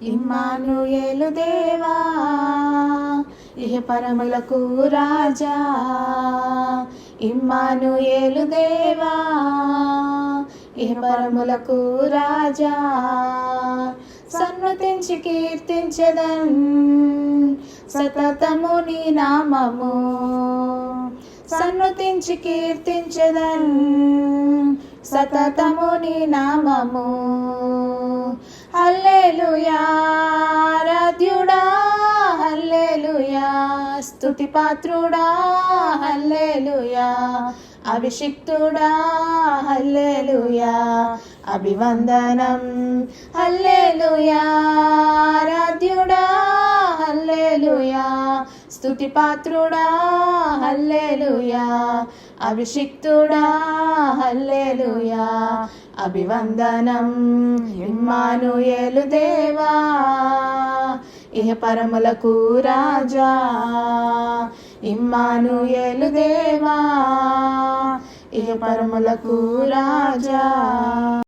ఇమ్మానుయేలు దేవా ఇహ పరములకు రాజా, ఇమ్మానుయేలు దేవా ఇహ పరములకు రాజా. సన్నుతించి కీర్తించెదన్ సతతము నీ నామము, సన్నుతించి కీర్తించెదన్ సతతము నీ నామము. హల్లెలూయా ఆరాధ్యుడా, హల్లెలూయా స్తుతి పాత్రుడా, హల్లెలూయా అభిషిక్తుడా, హల్లెలూయా అభివందనం. హల్లెలూయా ఆరాధ్యుడా, హల్లెలూయా స్తుతి పాత్రుడా, హల్లెలూయా అభిషిక్తుడా, హల్లెలూయా అభివందనం. ఇమ్మానుయేలు దేవా ఇహ పరములకు రాజా, ఇమ్మానుయేలు దేవా ఇహ పరములకు రాజా.